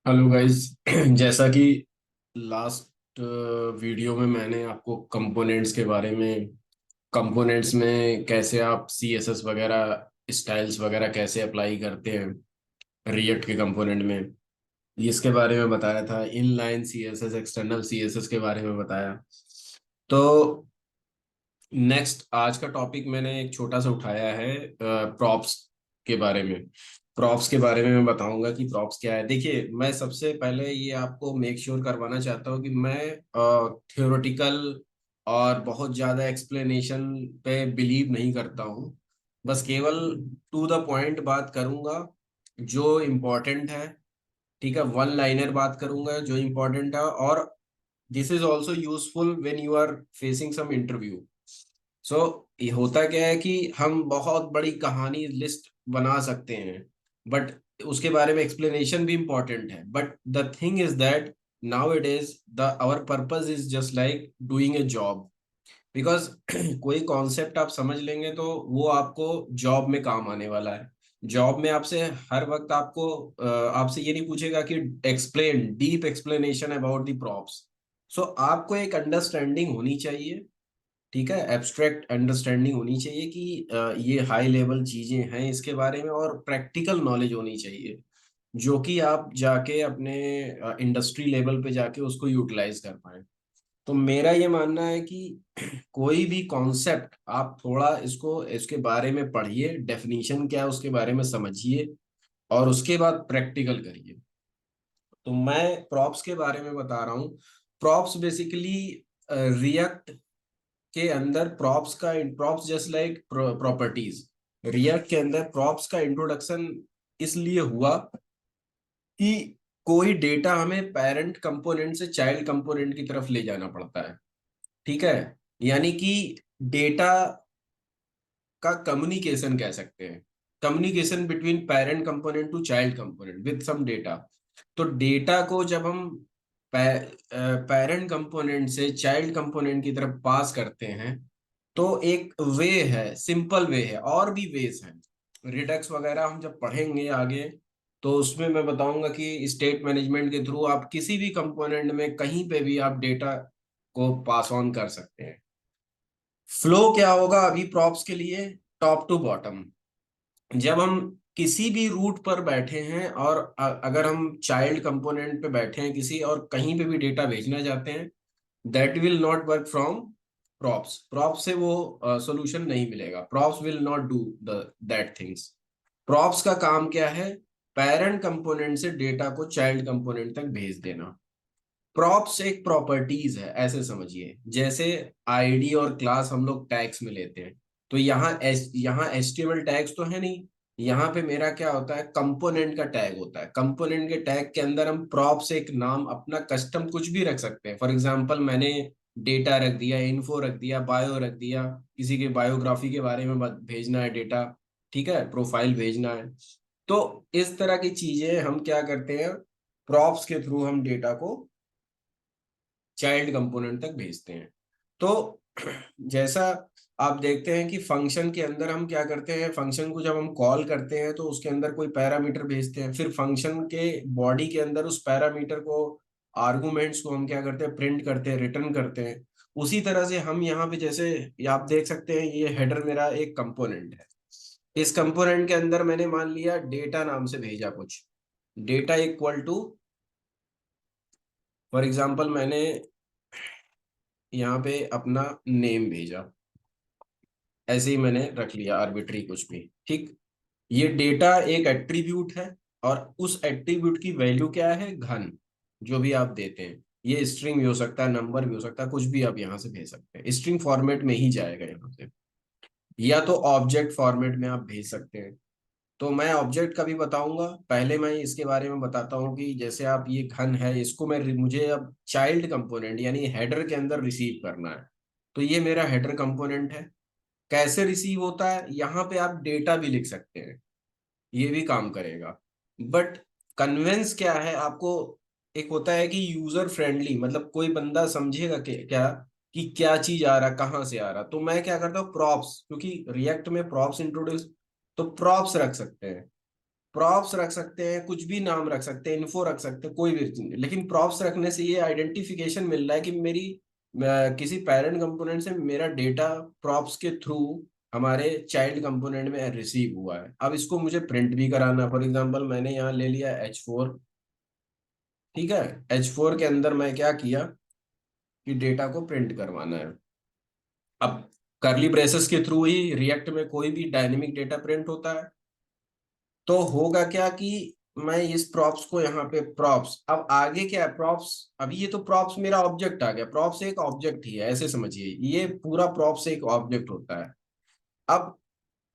Hello guys. जैसा कि last video में मैंने आपको कंपोनेंट्स में कैसे आप सीएसएस वगैरह स्टाइल्स वगैरह कैसे अप्लाई करते हैं रिएक्ट के कंपोनेंट में, इसके बारे में बताया था। इनलाइन सीएसएस, एक्सटर्नल सीएसएस के बारे में बताया। तो नेक्स्ट आज का टॉपिक मैंने एक छोटा सा उठाया है प्रॉप्स के बारे में। प्रॉप्स के बारे में मैं बताऊंगा कि प्रॉप्स क्या है। देखिए, मैं सबसे पहले ये आपको मेक श्योर करवाना चाहता हूँ कि मैं थियोरेटिकल और बहुत ज्यादा एक्सप्लेनेशन पे बिलीव नहीं करता हूँ। बस केवल टू द पॉइंट बात करूंगा जो इम्पोर्टेंट है। ठीक है, वन लाइनर बात करूंगा जो इम्पोर्टेंट है। और this is also useful when you are facing some interview. So ये होता क्या है कि हम बहुत बड़ी कहानी लिस्ट बना सकते हैं, बट उसके बारे में एक्सप्लेनेशन भी इंपॉर्टेंट है। But the thing is that now it is the hour purpose is just like doing a job. Because कोई कॉन्सेप्ट आप समझ लेंगे तो वो आपको जॉब में काम आने वाला है। जॉब में आपसे हर वक्त आपसे ये नहीं पूछेगा कि explain deep explanation about the props. So आपको एक अंडरस्टैंडिंग होनी चाहिए। ठीक है, एब्स्ट्रैक्ट अंडरस्टैंडिंग होनी चाहिए कि ये हाई लेवल चीजें हैं इसके बारे में, और प्रैक्टिकल नॉलेज होनी चाहिए जो कि आप जाके अपने इंडस्ट्री लेवल पे जाके उसको यूटिलाइज कर पाए। तो मेरा ये मानना है कि कोई भी कॉन्सेप्ट आप थोड़ा इसको इसके बारे में पढ़िए, डेफिनीशन क्या है उसके बारे में समझिए, और उसके बाद प्रैक्टिकल करिए। तो मैं प्रॉप्स के बारे में बता रहा हूँ। प्रॉप्स बेसिकली रिएक्ट के अंदर props just like properties. React के अंदर प्रॉप्स का इंट्रोडक्शन इसलिए हुआ कि कोई डेटा हमें पेरेंट कंपोनेंट से चाइल्ड कंपोनेंट की तरफ ले जाना पड़ता है। ठीक है, यानी कि डेटा का कम्युनिकेशन कह सकते हैं। Communication between parent component to child component with some data. तो डेटा को जब हम पेरेंट कंपोनेंट से चाइल्ड कंपोनेंट की तरफ पास करते हैं तो एक वे है, सिंपल वे है, और भी वेज हैं। रिडक्स वगैरह हम जब पढ़ेंगे आगे तो उसमें मैं बताऊंगा कि स्टेट मैनेजमेंट के थ्रू आप किसी भी कंपोनेंट में कहीं पे भी आप डेटा को पास ऑन कर सकते हैं। फ्लो क्या होगा अभी प्रॉप्स के लिए? Top to bottom. जब हम किसी भी रूट पर बैठे हैं और अगर हम चाइल्ड कंपोनेंट पे बैठे हैं किसी, और कहीं पे भी डेटा भेजना चाहते हैं, that will not work from props. Props से वो सोल्यूशन नहीं मिलेगा। Props will not do the that things. Props का काम क्या है? पेरेंट कंपोनेंट से डेटा को चाइल्ड कंपोनेंट तक भेज देना। प्रॉप्स एक प्रॉपर्टीज है, ऐसे समझिए। जैसे आईडी और क्लास हम लोग टैग्स में लेते हैं, तो यहाँ एचटीएमएल टैग्स तो है नहीं। यहाँ पे मेरा क्या होता है, कंपोनेंट का टैग होता है। कंपोनेंट के टैग के अंदर हम प्रॉप्स एक नाम अपना कस्टम कुछ भी रख सकते हैं। फॉर एग्जांपल मैंने डेटा रख दिया, इन्फो रख दिया, बायो रख दिया, किसी के बायोग्राफी के बारे में भेजना है डेटा। ठीक है, प्रोफाइल भेजना है। तो इस तरह की चीजें हम क्या करते हैं, प्रॉप्स के थ्रू हम डेटा को चाइल्ड कंपोनेंट तक भेजते हैं। तो जैसा आप देखते हैं कि फंक्शन के अंदर हम क्या करते हैं, फंक्शन को जब हम कॉल करते हैं तो उसके अंदर कोई पैरामीटर भेजते हैं, फिर फंक्शन के बॉडी के अंदर उस पैरामीटर को, आर्गुमेंट्स को हम क्या करते हैं, प्रिंट करते हैं, रिटर्न करते हैं। उसी तरह से हम यहाँ पे जैसे ये आप देख सकते हैं, ये हेडर मेरा एक कंपोनेंट है। इस कंपोनेंट के अंदर मैंने मान लिया डेटा नाम से भेजा कुछ। Data equal to, for example मैंने यहाँ पे अपना नेम भेजा, ऐसे ही मैंने रख लिया आर्बिट्री कुछ भी। ठीक, ये डेटा एक एट्रीब्यूट है, और उस एट्रीब्यूट की वैल्यू क्या है, घन, जो भी आप देते हैं। ये स्ट्रिंग भी हो सकता है, नंबर भी हो सकता है, कुछ भी आप यहाँ से भेज सकते हैं। स्ट्रिंग फॉर्मेट में ही जाएगा यहाँ से, या तो ऑब्जेक्ट फॉर्मेट में आप भेज सकते हैं। तो मैं ऑब्जेक्ट का भी बताऊंगा, पहले मैं इसके बारे में बताता हूँ कि जैसे आप ये घन है, इसको मुझे अब चाइल्ड कंपोनेंट यानी हेडर के अंदर रिसीव करना है। तो ये मेरा हेडर कंपोनेंट है। कैसे रिसीव होता है, यहाँ पे आप डेटा भी लिख सकते हैं, ये भी काम करेगा। बट कन्वेंस क्या है आपको, एक होता है कि यूजर फ्रेंडली, मतलब कोई बंदा समझेगा कि क्या चीज आ रहा, कहाँ से आ रहा। तो मैं क्या करता हूँ, प्रॉप्स, क्योंकि रिएक्ट में प्रॉप्स इंट्रोड्यूस, तो प्रॉप्स रख सकते हैं। प्रॉप्स रख सकते हैं, कुछ भी नाम रख सकते हैं, इन्फो रख सकते हैं, कोई भी, लेकिन प्रॉप्स रखने से ये आइडेंटिफिकेशन मिल रहा है कि मेरी किसी पेरेंट कंपोनेंट से मेरा डेटा प्रॉप्स के थ्रू हमारे चाइल्ड कंपोनेंट में रिसीव हुआ है। अब इसको मुझे प्रिंट भी कराना है। फॉर एग्जांपल मैंने यहाँ ले लिया H4। ठीक है, H4 के अंदर मैं क्या किया कि डेटा को प्रिंट करवाना है। अब करली ब्रेसेस के थ्रू ही रिएक्ट में कोई भी डायनेमिक डेटा प्रिंट होता है। तो होगा क्या कि मैं इस प्रॉप्स को यहाँ पे प्रॉप्स, अब आगे क्या है प्रॉप्स, अभी ये तो प्रॉप्स मेरा ऑब्जेक्ट आ गया, प्रॉप्स एक ऑब्जेक्ट ही है, ऐसे समझिए ये पूरा प्रॉप्स एक ऑब्जेक्ट होता है। अब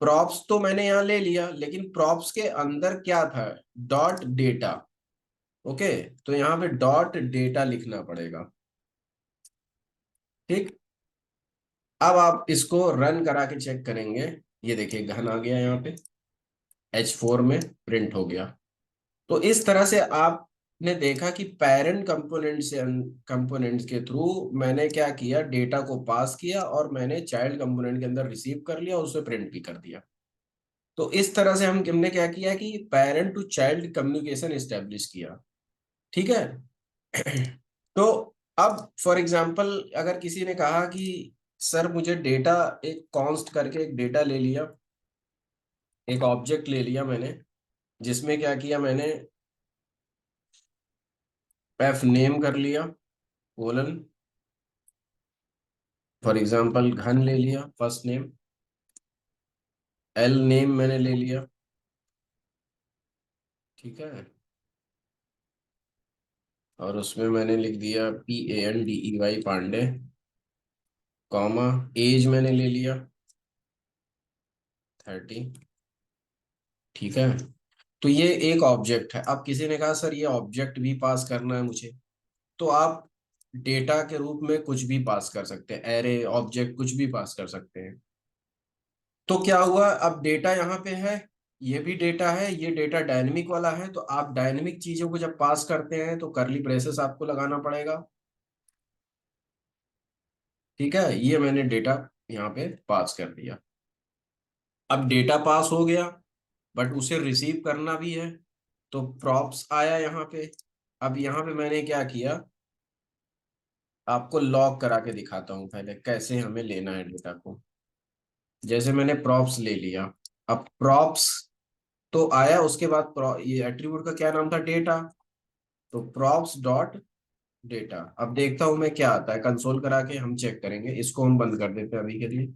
प्रॉप्स तो मैंने यहाँ ले लिया, लेकिन प्रॉप्स के अंदर क्या था, डॉट डेटा। ओके, तो यहाँ पे डॉट डेटा लिखना पड़ेगा। ठीक, अब आप इसको रन करा के चेक करेंगे, ये देखिए घन आ गया यहाँ पे, H4 में प्रिंट हो गया। तो इस तरह से आपने देखा कि पेरेंट कंपोनेंट के थ्रू मैंने क्या किया, डेटा को पास किया और मैंने चाइल्ड कंपोनेंट के अंदर रिसीव कर लिया, उसे प्रिंट भी कर दिया। तो इस तरह से हमने क्या किया कि parent to child communication establish किया। ठीक है। तो अब फॉर एग्जांपल अगर किसी ने कहा कि सर मुझे डेटा, एक कॉन्स्ट करके एक डेटा ले लिया, एक ऑब्जेक्ट ले लिया मैंने, जिसमें क्या किया मैंने, एफ नेम कर लिया कोलन, फॉर एग्जांपल घन ले लिया फर्स्ट नेम, एल नेम मैंने ले लिया। ठीक है, और उसमें मैंने लिख दिया PANDEY पांडे, कॉमा, एज मैंने ले लिया 30। ठीक है, तो ये एक ऑब्जेक्ट है। अब किसी ने कहा सर ये ऑब्जेक्ट भी पास करना है मुझे, तो आप डेटा के रूप में कुछ भी पास कर सकते हैं, एरे ऑब्जेक्ट कुछ भी पास कर सकते हैं। तो क्या हुआ, अब डेटा यहाँ पे है, ये भी डेटा है, ये डेटा डायनेमिक वाला है, तो आप डायनेमिक चीजों को जब पास करते हैं तो करली ब्रेसेस आपको लगाना पड़ेगा। ठीक है, ये मैंने डेटा यहाँ पे पास कर दिया। अब डेटा पास हो गया, बट उसे रिसीव करना भी है, तो प्रॉप्स आया यहाँ पे। अब यहाँ पे मैंने क्या किया, आपको लॉग करा के दिखाता हूँ पहले कैसे हमें लेना है डेटा को। जैसे मैंने प्रॉप्स ले लिया, अब प्रॉप्स तो आया, उसके बाद ये एट्रीब्यूट का क्या नाम था, डेटा। तो प्रॉप्स डॉट डेटा, अब देखता हूं मैं क्या आता है, कंसोल करा के हम चेक करेंगे। इसको हम बंद कर देते हैं अभी के लिए।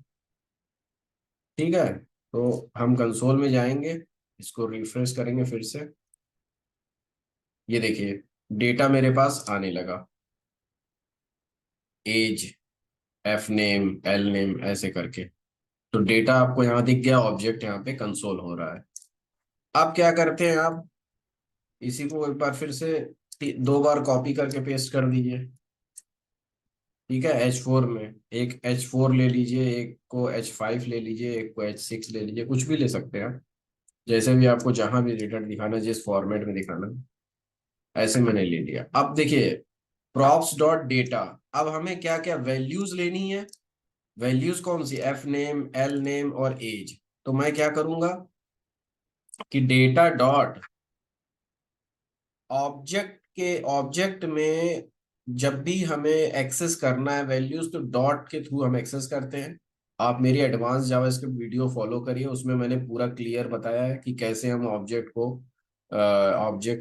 ठीक है, तो हम कंसोल में जाएंगे, इसको रिफ्रेश करेंगे फिर से। ये देखिए डेटा मेरे पास आने लगा, age, F name, L name, ऐसे करके। तो डेटा आपको यहाँ दिख गया, ऑब्जेक्ट यहाँ पे कंसोल हो रहा है। अब क्या करते हैं आप, इसी को एक बार फिर से 2 बार कॉपी करके पेस्ट कर दीजिए। ठीक है, H4 में एक H4 ले लीजिए, एक को H5 ले लीजिए, एक को H6 ले लीजिए, कुछ भी ले सकते हैं, जैसे भी आपको जहां भी डेटा दिखाना, जिस फॉर्मेट में दिखाना, ऐसे मैंने ले लिया। अब देखिए प्रॉप्स डॉट डेटा, अब हमें क्या क्या वैल्यूज लेनी है, वैल्यूज कौन सी, एफ नेम, एल नेम और एज। तो मैं क्या करूंगा कि डेटा डॉट ऑब्जेक्ट के, ऑब्जेक्ट में जब भी हमें एक्सेस करना है वैल्यूज, तो डॉट के थ्रू हम एक्सेस करते हैं। आप मेरी एडवांस जावास्क्रिप्ट वीडियो फॉलो करिए, उसमें मैंने पूरा क्लियर बताया है कि कैसे हम ऑब्जेक्ट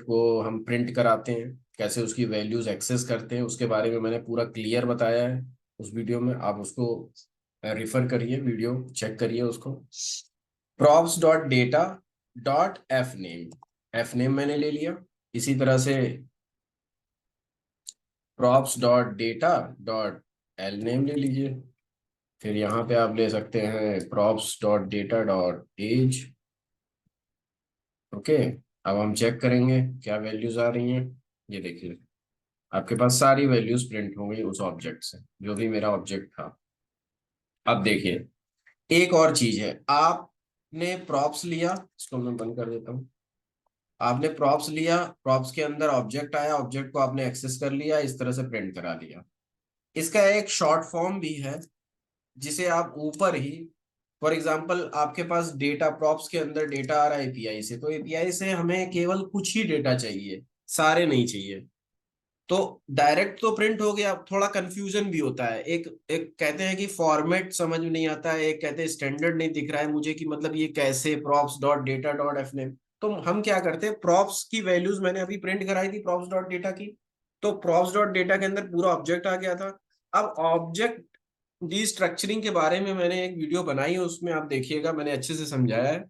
को हम प्रिंट कराते हैं, कैसे उसकी वैल्यूज एक्सेस करते हैं, उसके बारे में मैंने पूरा क्लियर बताया है उस वीडियो में। आप उसको रिफर करिए, वीडियो चेक करिए उसको। Props dot data dot F name, F name मैंने ले लिया। इसी तरह से props dot data dot L name ले लीजिए। फिर यहाँ पे आप ले सकते हैं props dot data dot age. Okay, अब हम चेक करेंगे क्या वैल्यूज आ रही हैं। ये देखिए आपके पास सारी वैल्यूज प्रिंट हो गई उस ऑब्जेक्ट से, जो भी मेरा ऑब्जेक्ट था। अब देखिए एक और चीज है, आपने प्रॉप्स लिया, इसको मैं बंद कर देता हूँ। आपने प्रॉप्स लिया, प्रॉप्स के अंदर ऑब्जेक्ट आया, ऑब्जेक्ट को आपने एक्सेस कर लिया, इस तरह से प्रिंट करा लिया। इसका एक शॉर्ट फॉर्म भी है, जिसे आप ऊपर ही फॉर एग्जांपल आपके पास डेटा प्रॉप्स के अंदर डेटा आ रहा है एपीआई से, तो एपीआई से हमें केवल कुछ ही डेटा चाहिए, सारे नहीं चाहिए। तो डायरेक्ट तो प्रिंट हो गया, थोड़ा कंफ्यूजन भी होता है। एक एक कहते हैं कि फॉर्मेट समझ में नहीं आता है, एक कहते हैं स्टैंडर्ड नहीं दिख रहा है मुझे कि मतलब ये कैसे प्रॉप्स डॉट डेटा डॉट एफनेम। तो हम क्या करते हैं, प्रॉप्स की वैल्यूज मैंने अभी प्रिंट कराई थी प्रॉप्स डॉट डेटा की, तो प्रॉप्स डॉट डेटा के अंदर पूरा ऑब्जेक्ट आ गया था। अब ऑब्जेक्ट डिस्ट्रक्चरिंग के बारे में मैंने एक वीडियो बनाई है, उसमें आप देखिएगा, मैंने अच्छे से समझाया है।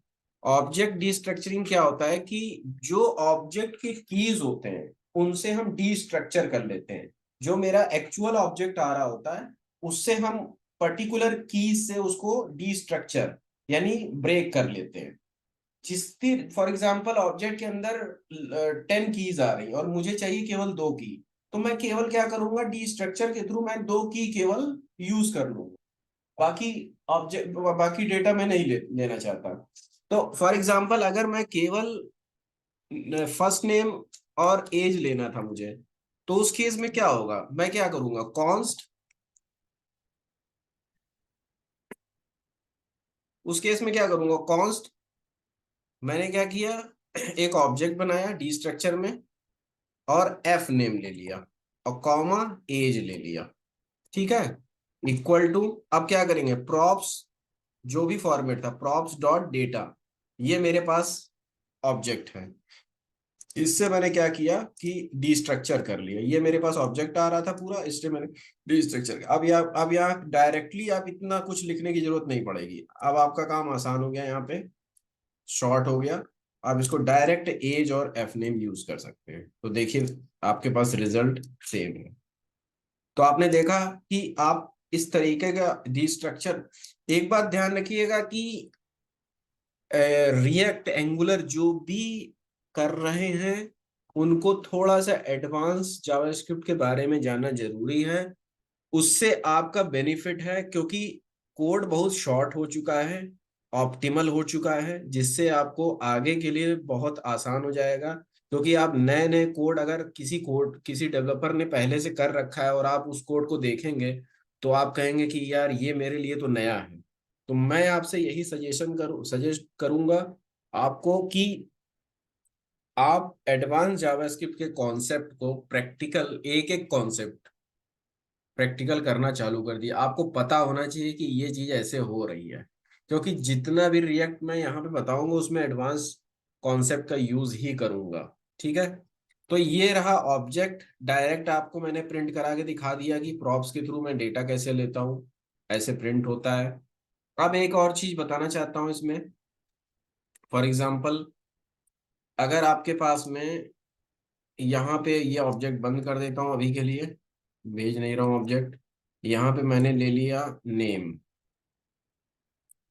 ऑब्जेक्ट डिस्ट्रक्चरिंग क्या होता है कि जो ऑब्जेक्ट के कीज होते हैं उनसे हम डीस्ट्रक्चर कर लेते हैं। जो मेरा एक्चुअल ऑब्जेक्ट आ रहा होता है उससे हम पर्टिकुलर कीज से उसको डीस्ट्रक्चर यानी ब्रेक कर लेते हैं। जिसकी फॉर एग्जांपल ऑब्जेक्ट के अंदर 10 कीज आ रही और मुझे चाहिए केवल 2 की, तो मैं केवल क्या करूंगा, डी स्ट्रक्चर के थ्रू मैं 2 की केवल यूज कर लूंगा। बाकी ऑब्जेक्ट बाकी डेटा मैं नहीं लेना चाहता। तो फॉर एग्जांपल अगर मैं केवल फर्स्ट नेम और एज लेना था मुझे, तो उस केस में क्या होगा, मैं क्या करूंगा, कॉन्स्ट, उस केस में क्या करूंगा, कॉन्स्ट, मैंने क्या किया, एक ऑब्जेक्ट बनाया डी स्ट्रक्चर में और एफ नेम ले लिया और कॉमा एज ले लिया, ठीक है, इक्वल टू, अब क्या करेंगे, प्रॉप्स, जो भी फॉर्मेट था प्रॉप्स डॉट डेटा, ये मेरे पास ऑब्जेक्ट है। इससे मैंने क्या किया कि डिस्ट्रक्चर कर लिया, ये मेरे पास ऑब्जेक्ट आ रहा था पूरा, इससे मैंने डिस्ट्रक्चर। अब यहाँ डायरेक्टली आप इतना कुछ लिखने की जरूरत नहीं पड़ेगी, अब आपका काम आसान हो गया, यहाँ पे शॉर्ट हो गया। आप इसको डायरेक्ट एज और एफ नेम यूज कर सकते हैं, तो देखिए आपके पास रिजल्ट सेम है। तो आपने देखा कि आप इस तरीके का डिस्ट्रक्चर, एक बात ध्यान रखिएगा कि रिएक्ट एंगुलर जो भी कर रहे हैं उनको थोड़ा सा एडवांस जावास्क्रिप्ट के बारे में जानना जरूरी है। उससे आपका बेनिफिट है क्योंकि कोड बहुत शॉर्ट हो चुका है, ऑप्टिमल हो चुका है, जिससे आपको आगे के लिए बहुत आसान हो जाएगा। क्योंकि आप नए नए कोड, अगर किसी डेवलपर ने पहले से कर रखा है और आप उस कोड को देखेंगे तो आप कहेंगे कि यार ये मेरे लिए तो नया है। तो मैं आपसे यही सजेस्ट करूंगा आपको कि आप एडवांस जावास्क्रिप्ट के कॉन्सेप्ट को प्रैक्टिकल, एक एक कॉन्सेप्ट प्रैक्टिकल करना चालू कर दिया। आपको पता होना चाहिए कि ये चीज ऐसे हो रही है, क्योंकि जितना भी रिएक्ट मैं यहाँ पे बताऊंगा उसमें एडवांस कॉन्सेप्ट का यूज ही करूंगा, ठीक है। तो ये रहा ऑब्जेक्ट, डायरेक्ट आपको मैंने प्रिंट करा के दिखा दिया कि प्रॉप्स के थ्रू मैं डेटा कैसे लेता हूँ, ऐसे प्रिंट होता है। अब एक और चीज बताना चाहता हूँ इसमें, फॉर एग्जाम्पल अगर आपके पास में, यहाँ पे ये ऑब्जेक्ट बंद कर देता हूँ अभी के लिए, भेज नहीं रहा हूँ ऑब्जेक्ट, यहाँ पे मैंने ले लिया नेम,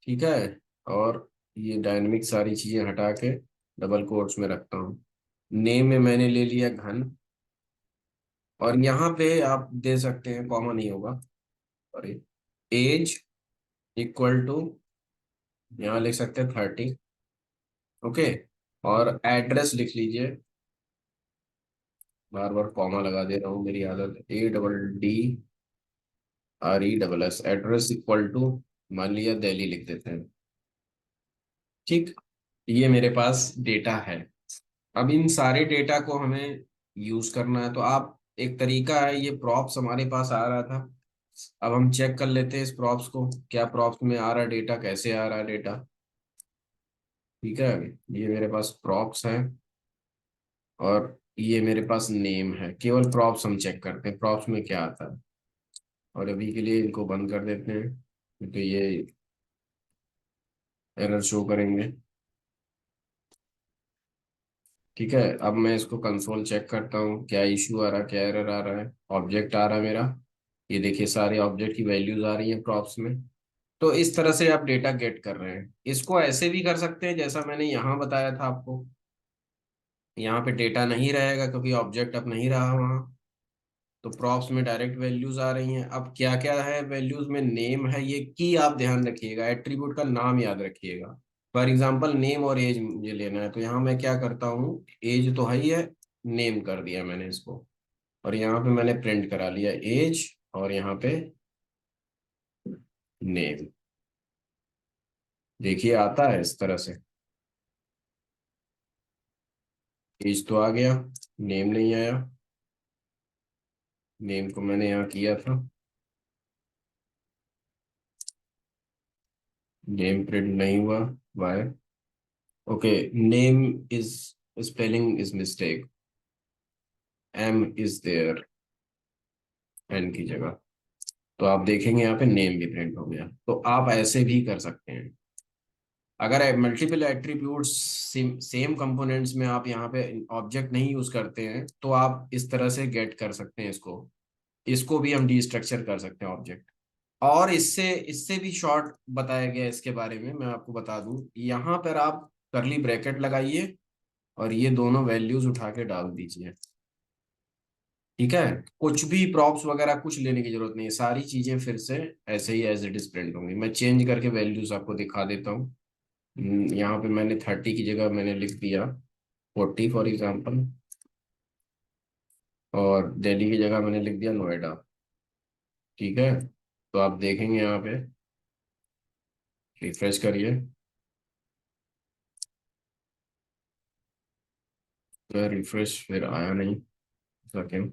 ठीक है, और ये डायनेमिक सारी चीजें हटा के डबल कोट्स में रखता हूँ। नेम में मैंने ले लिया घन, और यहाँ पे आप दे सकते हैं, कॉमा नहीं होगा, सॉरी, एज इक्वल टू, यहाँ लिख सकते हैं 30, ओके, और एड्रेस लिख लीजिए, बार बार कॉमा लगा दे रहा हूँ, मेरी आदत, ADDRESS, एड्रेस इक्वल टू, मान लिया दिल्ली लिख देते हैं, ठीक। ये मेरे पास डेटा है। अब इन सारे डेटा को हमें यूज करना है, तो आप, एक तरीका है, ये प्रॉप्स हमारे पास आ रहा था, अब हम चेक कर लेते हैं इस प्रॉप्स को, क्या प्रॉप्स में आ रहा डेटा, कैसे आ रहा डेटा, ठीक है। ये मेरे पास प्रॉप्स है और ये मेरे पास नेम है, केवल प्रॉप्स हम चेक करते हैं प्रॉप्स में क्या आता है। और अभी के लिए इनको बंद कर देते हैं क्योंकि ये एरर शो करेंगे, ठीक है। अब मैं इसको कंसोल चेक करता हूँ क्या इशू आ रहा है, क्या एरर आ रहा है। ऑब्जेक्ट आ रहा है मेरा, ये देखिए सारे ऑब्जेक्ट की वैल्यूज आ रही हैं प्रॉप्स में। तो इस तरह से आप डेटा गेट कर रहे हैं। इसको ऐसे भी कर सकते हैं जैसा मैंने यहाँ बताया था आपको, यहाँ पे डेटा नहीं रहेगा क्योंकि ऑब्जेक्ट अब नहीं रहा वहाँ, तो प्रॉप्स में डायरेक्ट वैल्यूज आ रही हैं। अब क्या क्या है वैल्यूज में, नेम है, ये की आप ध्यान रखिएगा, एट्रीब्यूट का नाम याद रखिएगा। फॉर एग्जांपल नेम और एज मुझे लेना है, तो यहाँ मैं क्या करता हूँ, एज तो है ही है, नेम कर दिया मैंने इसको, और यहाँ पे मैंने प्रिंट करा लिया एज और यहाँ पे नेम, देखिए आता है इस तरह से। एज तो आ गया, नेम नहीं आया। नेम को मैंने यहाँ किया था, नेम प्रिंट नहीं हुआ। Why? Okay, name is, spelling is mistake, M is there N की जगह। तो आप देखेंगे यहाँ पे नेम भी प्रिंट हो गया। तो आप ऐसे भी कर सकते हैं। अगर मल्टीपल एट्रीब्यूट्स सेम कंपोनेंट्स में आप यहाँ पे ऑब्जेक्ट नहीं यूज करते हैं, तो आप इस तरह से गेट कर सकते हैं इसको। इसको भी हम डीस्ट्रक्चर कर सकते हैं ऑब्जेक्ट। और इससे इससे भी शॉर्ट बताया गया है इसके बारे में, मैं आपको बता दूं। यहाँ पर आप करली ब्रैकेट लगाइए और ये दोनों वैल्यूज उठा के डाल दीजिए। ठीक है, कुछ भी प्रॉप्स वगैरह कुछ लेने की जरूरत नहीं है, सारी चीजें फिर से ऐसे ही एज इट इज प्रिंट होंगी। मैं चेंज करके वैल्यूज आपको दिखा देता हूँ। यहाँ पे मैंने 30 की जगह मैंने लिख दिया 40 फॉर एग्जाम्पल, और दिल्ली की जगह मैंने लिख दिया नोएडा। ठीक है, तो आप देखेंगे यहाँ पे, रिफ्रेश करिए, तो रिफ्रेश फिर आया नहीं। Second,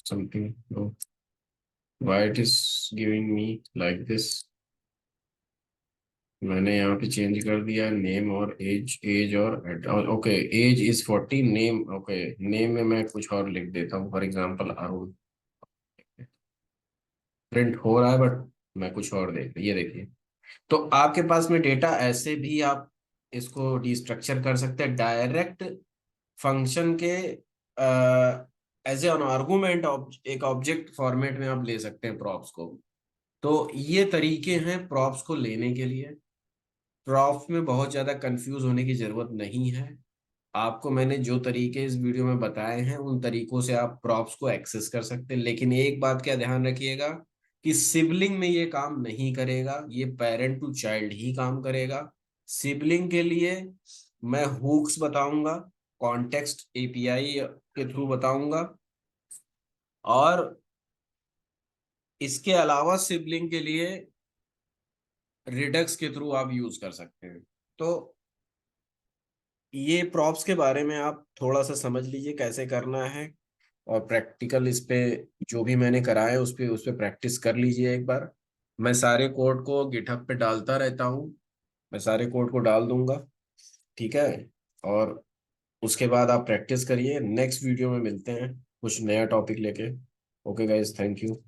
something, no, why it is giving me like this. मैंने यहाँ पे चेंज कर दिया नेम और एज, एज और okay, age is 40, name okay, name में मैं कुछ और लिख देता हूँ, फॉर एग्जांपल अरुण। प्रिंट हो रहा है बट मैं कुछ और देख, ये देखिए। तो आपके पास में डेटा ऐसे भी आप इसको डिस्ट्रक्चर कर सकते हैं डायरेक्ट फंक्शन के, एज एन आर्गुमेंट एक ऑब्जेक्ट फॉर्मेट में आप ले सकते हैं प्रॉप्स को। तो ये तरीके हैं प्रॉप्स को लेने के लिए। प्रॉप्स में बहुत ज्यादा कंफ्यूज होने की जरूरत नहीं है। आपको मैंने जो तरीके इस वीडियो में बताए हैं उन तरीकों से आप प्रॉप्स को एक्सेस कर सकते हैं, लेकिन एक बात का ध्यान रखिएगा कि सिबलिंग में ये काम नहीं करेगा, ये पेरेंट टू चाइल्ड ही काम करेगा। सिबलिंग के लिए मैं हुक्स बताऊंगा, कॉन्टेक्स्ट एपीआई के थ्रू बताऊंगा, और इसके अलावा सिबलिंग के लिए रिडक्स के थ्रू आप यूज कर सकते हैं। तो ये प्रॉप्स के बारे में आप थोड़ा सा समझ लीजिए कैसे करना है, और प्रैक्टिकल इस पे जो भी मैंने कराया है उस पे प्रैक्टिस कर लीजिए एक बार। मैं सारे कोड को गिटहब पे डालता रहता हूँ, मैं सारे कोड को डाल दूंगा। ठीक है, और उसके बाद आप प्रैक्टिस करिए। नेक्स्ट वीडियो में मिलते हैं कुछ नया टॉपिक लेके। Okay guys, thank you.